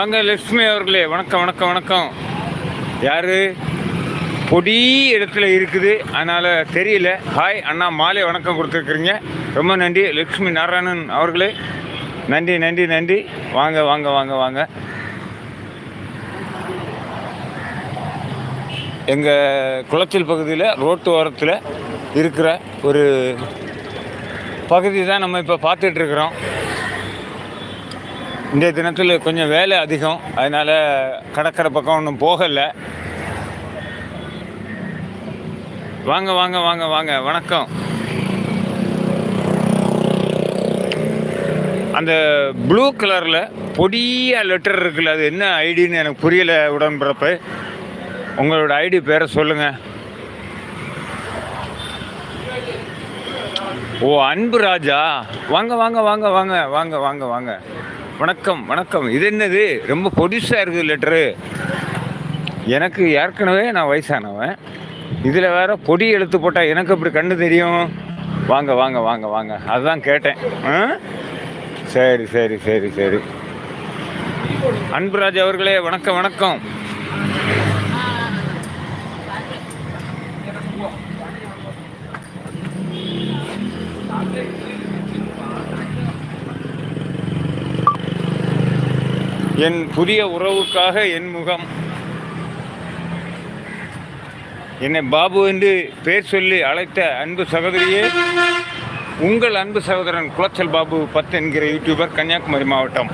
வாங்க லட்சுமி அவர்களே, வணக்கம் வணக்கம் வணக்கம். யார் பொடி இடத்துல இருக்குது, அதனால் தெரியல. ஹாய் அண்ணா, மாலை வணக்கம் கொடுத்துருக்குறீங்க, ரொம்ப நன்றி. லட்சுமி நாராயணன் அவர்களே, நன்றி நன்றி நன்றி. வாங்க வாங்க வாங்க வாங்க. எங்கள் குளச்சல் பகுதியில் ரோட்டு ஓரத்தில் இருக்கிற ஒரு பகுதி தான் நம்ம இப்போ பார்த்துட்ருக்குறோம். இந்த தினத்தில் கொஞ்சம் வேலை அதிகம், அதனால் கடற்கரை பக்கம் ஒன்றும் போகலை. வாங்க வாங்க வாங்க வாங்க, வணக்கம். அந்த ப்ளூ கலரில் பொடியாக லெட்டர் இருக்குல்ல, அது என்ன ஐடின்னு எனக்கு புரியலை. உடன்பிறப்பு, உங்களோட ஐடி பேரை சொல்லுங்கள். ஓ, அன்பு ராஜா, வாங்க வாங்க வாங்க வாங்க வாங்க வாங்க வாங்க. வணக்கம் வணக்கம். இது என்னது, ரொம்ப பொடிசாக இருக்குது லெட்டரு. எனக்கு ஏற்கனவே நான் வயசானவன், இதில் வேறு பொடி எழுத்து போட்டால் எனக்கு அப்படி கண்டு தெரியும். வாங்க வாங்க வாங்க வாங்க, அதுதான் கேட்டேன். சரி சரி சரி சரி. அன்புராஜ் அவர்களே, வணக்கம் வணக்கம். என் புதிய உறவுக்காக என் முகம். என்னை பாபு என்று பேர் சொல்லி அழைத்த அன்பு சகோதரியே, உங்கள் அன்பு சகோதரன் குளச்சல் பாபு 10 என்கிற யூடியூபர், கன்னியாகுமரி மாவட்டம்.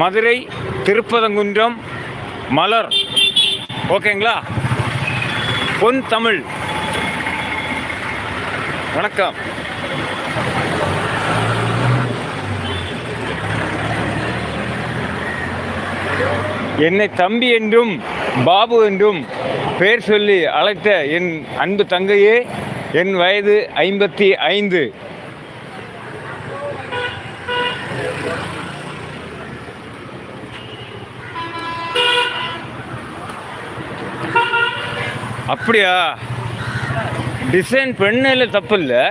மதுரை திருப்பதங்குன்றம் மலர், ஓகேங்களா? பொன் தமிழ், வணக்கம். என்னை தம்பி என்றும் பாபு என்றும் பெயர் சொல்லி அழைத்த என் அன்பு தங்கையே, என் வயது 55. அப்படியா? டிசைன் பெண்ணில் தப்பு இல்லை.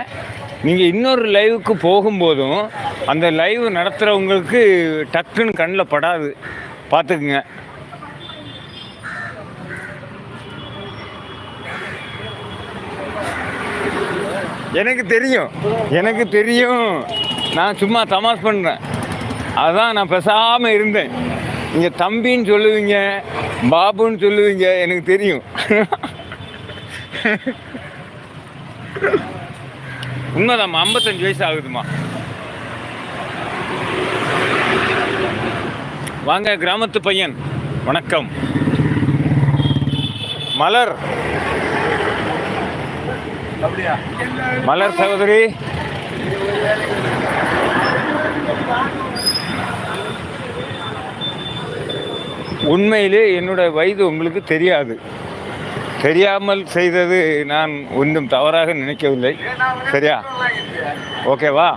நீங்கள் இன்னொரு லைவுக்கு போகும்போதும் அந்த லைவ் நடத்துகிறவங்களுக்கு டக்குன்னு கண்ணில் படாது, பார்த்துக்குங்க. எனக்கு தெரியும், எனக்கு தெரியும். நான் சும்மா தமாஷ் பண்ணுறேன், அதான் நான் பேசாமல் இருந்தேன். நீங்கள் தம்பின்னு சொல்லுவீங்க, பாபுன்னு சொல்லுவீங்க, எனக்கு தெரியும். உண்மைதாம்மா, 55 வயசு ஆகுதுமா. வாங்க கிராமத்து பையன், வணக்கம். மலர், மலர் சகோதரி, உண்மையிலே என்னோட வயது உங்களுக்கு தெரியாது. தெரியாமல் செய்தது நான் ஒன்றும் தவறாக நினைக்கவில்லை, சரியா? ஓகேவா?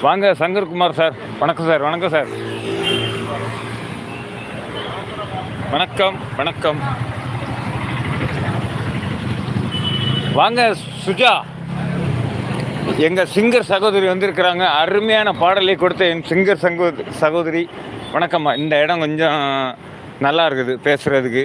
வாங்க சங்கர்குமார் சார், வணக்கம் சார். வணக்கம் சார், வணக்கம் வணக்கம். வாங்க சுஜா, எங்கள் சிங்கர் சகோதரி வந்திருக்கிறாங்க. அருமையான பாடலை கொடுத்த என் சிங்கர் சகோதரி, வணக்கம்மா. இந்த இடம் கொஞ்சம் நல்லா இருக்குது பேசுகிறதுக்கு.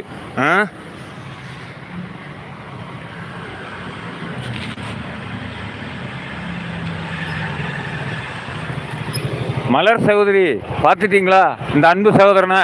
மலர் சகோதரி, பார்த்துட்டிங்களா இந்த அன்பு சகோதரனை?